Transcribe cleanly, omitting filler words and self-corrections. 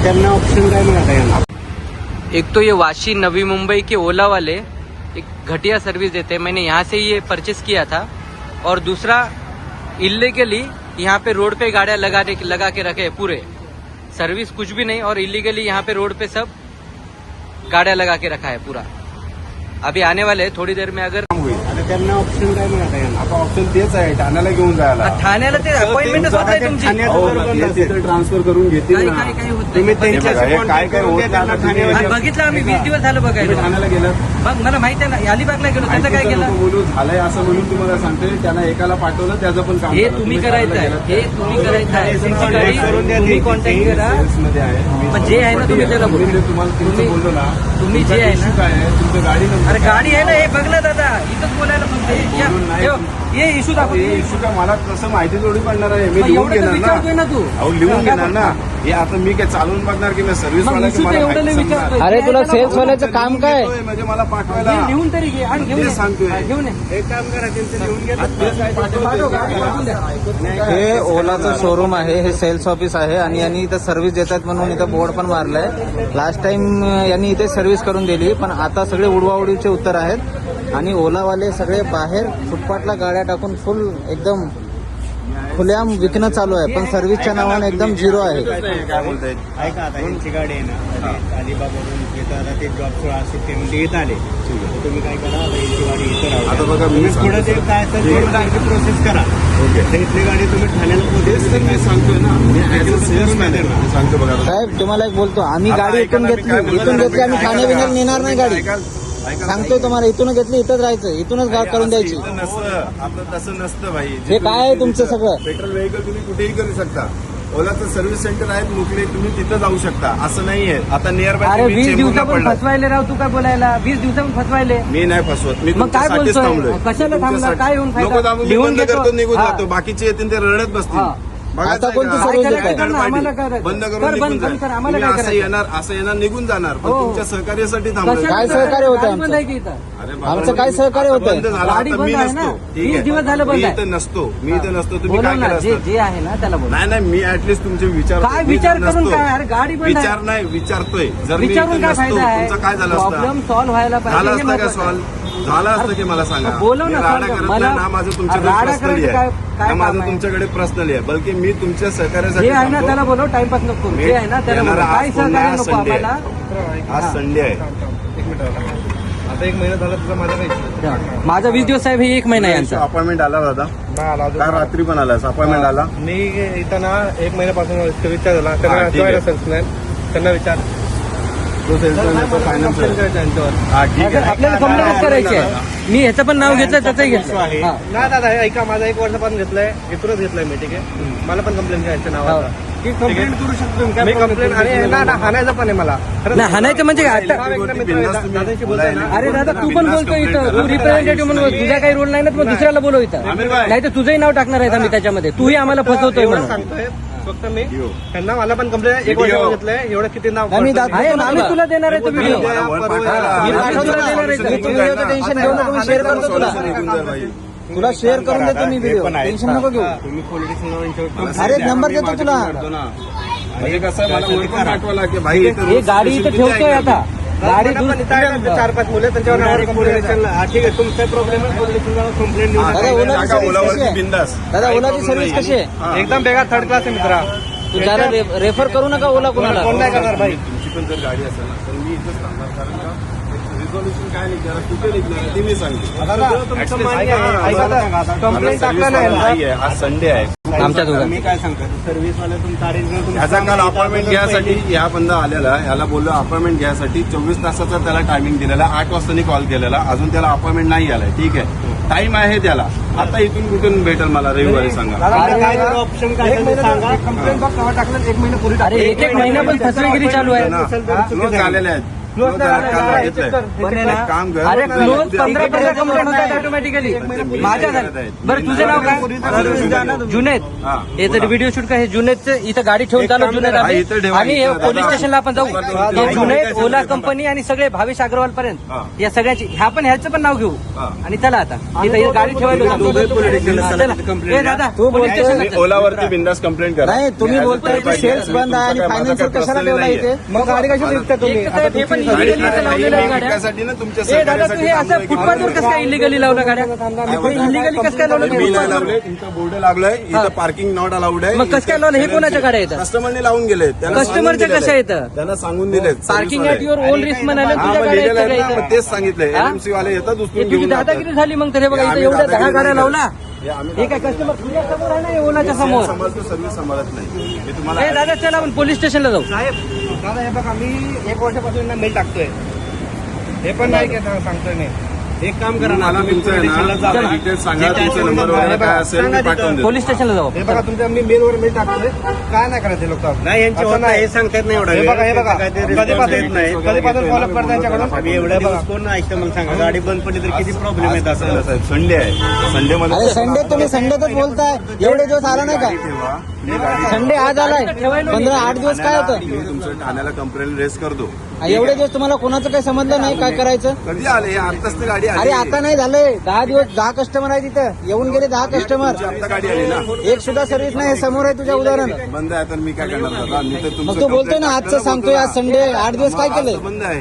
त्यांना ऑप्शन काय मिळाला यांना? एक तो ये वाशी नवी मुंबई के ओला वाले एक घटिया सर्विस देते हैं, मैंने यहाँ से ये परचेस किया था। और दूसरा इलीगली यहाँ पे रोड पे गाड़ियाँ लगा के रखे हैं पूरे, सर्विस कुछ भी नहीं, और इलीगली यहाँ पे रोड पे सब गाड़ियाँ लगा के रखा है पूरा। अभी आने वाले हैं थोड़ी देर में। अगर आता त्यांना ऑप्शन काय मिळाला यांना? आता ऑप्शन तेच आहे, ठाण्याला घेऊन जायला. ठाण्याला ते अपॉइंटमेंटच होत नाही तुमची. तिथे ट्रान्सफर करून घेतील ना. काही होत नाही. तुम्ही हे बघा, हे त्यांच्याशी काय काय होत नाही आता ठाण्याला आज बघितलं आम्ही 20 दिवस झालं तुम्ही बघायला. ठाण्याला गेलात. मग मला माहिती आहे ना, अलिबागला गेलो त्याचं काय ऐकून केलं? नको बोलू, झालंय असं म्हणून तुम्हाला सांगते. त्यांना एकाला पाठवलं, त्याचं पण काम हे करा. तुम्ही ठाण्याला करायचं आहे, गेलात. हे तुम्ही करायचं आहे. तुमची गाडी तुम्ही कॉन्टॅक्ट करा. सेल्समध्ये आहे. पण जे आहे ना तुम्ही त्याला बोलू. मी तुम्हाला तुमचं बोललो ना, तुम्ही जे आहे ना, issue काय आहे तुमचं गाडी नंबर अरे गाडी आहे ना, हे बघ ना दादा, इथंच बोलायला फक्त ये इश्यू दाखव. हे इश्यू का मला कसं माहिती थोडी पडणार आहे. मी मग लिहून एवढं तर घेणार विचारतोय ना. ना तू. अहो लिहून घेणार ना. हे आता मी काय चालवून बघणार की मी सर्व्हिस मग वाला की issue तर मला एवढं माहिती लय समजणार. विचारतोय. अरे तुला सेल्स वाल्याचं काम काय? म्हणजे मला पाठवायला लिहून तरी घे आणि घेऊन ते ये. सांगतोय. हा, घेऊन ये. एक काम करा, त्यांचं लिहून घ्या. पाठव, गाडी पाठवून द्या. हे ओलाचं शोरूम आहे, हे सेल्स ऑफिस आहे आणि यांनी इथं सर्व्हिस देतात म्हणून इथं बोर्ड पण मारलाय. लास्ट टाइम यांनी इथे सर्व्हिस करून दिली, पण आता सगळे उडवाउडीचे उत्तर आहेत आणि ओलावाले सगळे बाहेर फुटपाथला गाड्या टाकून फुल एकदम खुल्याम विकणं चालू आहे, पण सर्व्हिसच्या नावाने एकदम झिरो आहे. काय बोलतायत? ऐका, आता यांची गाडी आहे ना, अलिबागवरून येतात, आता ते जॉब सुट्टीमध्ये येत आले. तर तुम्ही काय करा, आता यांची गाडी इथं राहू. आता बघा, मी तुम्ही सांगतो. पुढे ते काय असेल थोडं आणखी प्रोसेस करा. ओके. तर इथली गाडी तुम्ही ठाण्याला तेच तर मी सांगतोय ना. मी ऍज अ सेल्समॅन आहे. मी सांगतो बघा. साहेब तुम्हाला एक बोलतो, आम्ही आता गाडी ऐका इथून ना, मी काय घेतली, बोलतो इथून ना, घेतली, आम्ही ऐका ठाणे ना. बिण्याला नेणार नाही गाडी. ऐका सांगतोय तुम्हाला, इथून घेतली इथंच राहायचं, इथूनच गाड करून द्यायची. इथं नसतं, आपलं तसं नसतं भाई. हे काय आहे तुमचं सगळं? पेट्रोल व्हेकल तुम्ही कुठेही करू शकता. ओलाचं सर्व्हिस सेंटर आहेत मुकले, तुम्ही तिथं जाऊ शकता. असं नाहीये. आता नियर अरे बाय 20 दिवसापासून फसवायले राव, तू काय बोलायला? 20 दिवसापासून फसवायले. मी नाही फसवत. मी मग काय तुमच्यासाठीच बोलतोय? थांबलोय. कशाला थांबला? तुमच्यासाठी. काय येऊन फायदा? नको थांबू, मी लिहून बंद घेतो. करतो, निघून हा. जातो. बाकीचे येतील ते रडत हा. बसतील. बघायचं आता आहे कोणती का? सर्व्हिस काय देताय? करायचं? आम्हाला करायचं. बंद कर, करून बंद निघून कर, जा. आम्हाला तुम्ही काय असं येणार, असं येणार, निघून जाणार. पण हो. तुमच्या सहकार्यासाठी थांबलोय. कशाला काय करायचं? सहकार्य होतं गाडी आमचं? बंद आहे की इथं? अरे बाबा, आमचं काय सहकार्य आता होतंय? बंद झालं, गाडी आता बंद मी आहे ना? नसतो. ठीक 20 आहे. दिवस झालं बंद मी आहे. इथं नसतो. मी इथं नसतो. तुम्ही बोलव काय ना, केलं जे असतं? जे आहे ना त्याला बोल. नाही नाही, मी ऍटलीस्ट तुमचे विचार काय विचार करून काय? अरे गाडी बंद आहे. विचार नाही, विचारतोय. जर मी विचारून इथं काय नसतो, फायदा आहे? तुमचं काय झालं प्रॉब्लेम असतं? सॉल्व्ह व्हायला झालं पाहिजे हे असतं का महत्त्वाचं आहे. सॉल्व्ह? झालं असतं की मला सांगा. बोलव मी ना, राडा सांगा. करत मला नाही ना, माझं तुमच्याकडे राडा पर्सनली करायचं आहे काय ना, माझं काम आहे? तुमच्याकडे पर्सनली आहे. बल्कि मी तुमच्या सहकार्यासाठी जे आहे ना थांबतो. त्याला बोलव, टाइमपास नको करू. जे आहे ना त्याला येणारा बोलव. आज काय पुन्हा सहकार्य नको संडे आहे. आम्हाला. आज संडे आहे. आता 1 महिना झाला तुझा माझा काही माझा 20 दिवस साहेब, हे 1 महिना आहे यांचा. अपॉइंटमेंट आला दादा? नाही आला अजून. काल रात्री पण आला अपॉइंटमेंट आला? मी इथं ना 1 महिन्यापासून विचार झाला. हा, त्यांना ठीक आहे. सेल्समॅन त्यांना विचार तो सेल्समॅन आहे, तो फायनान्स आहे. त्यांच्यावर हा, ठीक आहे. आपल्याला कंप्लेंट करायची आहे. मी ह्याचं पण नाव घेतलं, त्याचंही घेतलं. हा. नाही दादा ऐका, माझा 1 वर्षापासून घेतलाय, इथूनच घेतलाय मी. ठीक आहे, मला पण कंप्लेंट करायचं नावाचा. कंप्लेंट करू शकतो मी कंप्लेंट आणि ना हाणायचं पण आहे मला. नाही, हाणायचं म्हणजे आता. दादाशी बोलतोय ना. अरे दादा, तू पण बोलतो इथं, तू रिप्रेझेंटेटिव्ह म्हणून बोल. तुझा काही रोल नाही ना, मग दुसऱ्याला बोलव इथं. आमिर भाई. नाही तर तुझंही नाव टाकणार आहे आम्ही त्याच्यामध्ये. तूही आम्हाला फसवतोय एवढं म्हणून. सांगतोय फक्त मी. त्यांना मला पण कंप्लेंट 1 वर्षापासून घेतलंय. एवढं किती नाव नाही, मी पडतं. आहे, आम्ही तुला देणार आहे तो व्हिडिओ. मला वर पाठवायला. मी पाठवतो तुला देणार आहे. मी व्हिडिओचं टेन्शन घेऊ नको, मी शेअर करतो तुला. Solution निघून जाईल भाई. तुला शेअर करून देतो मी व्हिडिओ, टेन्शन नको घेऊ. तुम्ही पोलिटिक्स अरे नंबर देतो तुला. म्हणजे कसं आहे, मला वर पण पाठवायला की भाई इथं हे road गाडी solution इथं किती ठेवतोय आहे? आता. गाडी दूर 4-5 मुलं त्यांच्यावर नावावर कंप्लेंट. ठीक आहे, तुमचा प्रॉब्लेम आहे, पोलिटिक्सला कंप्लेंट देऊ हा, दादा, ठीक आहे, ओलाची टाका, सर्व्हिस ओलावरती कशी आहे? बिंदास. दादा, काही ओलाची problem सर्व्हिस नाही. कशी आहे? हा. एकदम बेगा थर्ड क्लास आहे मित्रा. तू जरा रेफर करू नका ओला कुणाला. कोण नाही करणार भाई. तुमची पण जर गाडी असेल ना, तर मी इथंच थांबणार. कारण का रिझॉल्युशन काय निघणार, कुठे निघणार आहे ते मी सांगतो. तुमचं मान्य आहे. ऐका आता, कंप्लेंट टाकला नाही ना. नाही आहे, आज संडे आहे. आमच्या दोघांना. मी काय सांगतो, सर्व्हिस वाले तुमचा अरेंजमेंट ह्याचा काल अपॉइंटमेंट घ्यायसाठी ह्या बंदा आलेला, ह्याला बोललो अपॉइंटमेंट घ्यायसाठी 24 तासाचा त्याला टायमिंग दिलेला. 8 वाजता कॉल केलेला, अजून त्याला अपॉइंटमेंट नाही आलाय. ठीक आहे, टाइम आहे त्याला. आता इथून कुठून भेटेल मला रविवारी सांगा. ऑप्शन काय कंप्लेंट बघ केव्हा टाकलं. 1 महिना पूर्वी अरे 1 महिना पण फसवेगिरी चालू आहे. ना, रोज आलेले आहेत. Close काल मागितलंय. पण आहे ना, एक काम कर. अरे क्लोज उद्या- 15% कंप्लेंट होतात ऑटोमॅटिकली माझ्या झालं. बरं तुझं नाव काय? जुनेद. हा. हे तर व्हिडिओ शूट काय हे जुनेदचं इथं गाडी ठेवून चालू जुनेद हा, आम्ही. इथं ठेवा, आणि हे इथं. पोलीस स्टेशनला आपण जाऊ हा. हे जुनेद ओला कंपनी आणि सगळे भावेश अग्रवाल पर्यंत हा. या सगळ्यांची ह्याचं पण नाव घेऊ हा. आणि चला आता इथं ही गाडी ठेवायला जाऊ. चला. ए दादा तू पोलीस बोलतोय- स्टेशनला चल. ओलावरती बिंदास कंप्लेंट करा. नाही तुम्ही बोलताय की सेल्स बंद आहे आणि फायनान्स कशाला ठेवला इथे मग गाडी कशी विकता तुम्ही एक तर हे पण illegally इथं लावलेलं आहे गाड्या. विकण्यासाठी ना तुमच्या ए दादा तू हे असं सहकार्यासाठी फुटपाथवर कसं काय इलिगली लावलं गाड्या इलिगली कसं काय लावलं मी नाही फुटपाथवर? लावले, इथं बोर्ड लागलाय, इथं पार्किंग नॉट अलाउड आहे. मग कसं काय लावलं? हे कोणाच्या गाड्या आहेत? कस्टमरने लावून गेले. कस्टमरच्या कशा आहेत? त्यांना सांगून दिले parking at your on risk म्हणाले तुझ्या गाड्या आहेत सगळ्या इथं. तेच सांगितलंय. हा? एमसी वाले येतात हे उचलून तुझी घेऊन जातात. दादागिरी झाली मग तर हे बघा हे इथं आम्ही एवढ्या 10 दादागिरी गाड्या नाही लावला हे आम्ही हे काय कस्टमर तुझ्या समोर आहे ना हे ओलाच्या समोर समजतो, सर्व्हिस सांभाळत नाही. मी तुम्हाला हे दादा चला आपण पोलीस स्टेशनला जाऊ साहेब दादा हे बघा मी 1 वर्षापासून ना मेल टाकतोय हे पण नाही का सांगतोय मी एक काम करा ना मला तुम्ही तुमचं आहे पोलीस स्टेशनला जा. ना डिटेल्स सांगा, जे काय तुमचा संबंध नंबर आहे, वगैरे काय असेल सांगा मी पाठवून तिथं. देतो. पोलीस स्टेशनला जाऊ हे बघा तुमच्या मी मेलवर मेल टाकतोय काय नाही करायचे लोक नाही यांची होत नाही हे सांगतायत नाही एवढा हे बघा हे बघा काहीतरी कधीपासून response नाही कधीपासून फॉलोअप करता यांच्याकडून आम्ही एवढ्या दिवस कोण ऐकतं मला सांगा गाडी बंद पडली तर किती प्रॉब्लेम येत असं साहेब संडे आहे. संडे मध्ये अरे संडे तुम्ही संडेतच बोलताय एवढे दिवस आला नाही का ठेवा. मी गाडी संडे आज आलाय 15-8 दिवस काय होतं मी तुमचं ठाण्याला कंप्लेंट रेस करतो. एवढे दिवस तुम्हाला कोणाचं काही समजलं नाही काय करायचं कधी आले आताच ती गाडी अरे आली. आता नाही झालंय 10 दिवस 10 कस्टमर आहे तिथं येऊन गेले 10 कस्टमर तुमची आता गाडी आली ना एक सुद्धा सर्व्हिस नाही हे समोर आहे तुझ्या उदाहरण बंद आहे तर मी काय करणार दादा? मी तर तुमचं मग तू बोलतोय ना complaint आजचं टाकलं सांगतोय आज बोलतो संडे 8 दिवस काय ना. केलंय आज तर बंद आहे.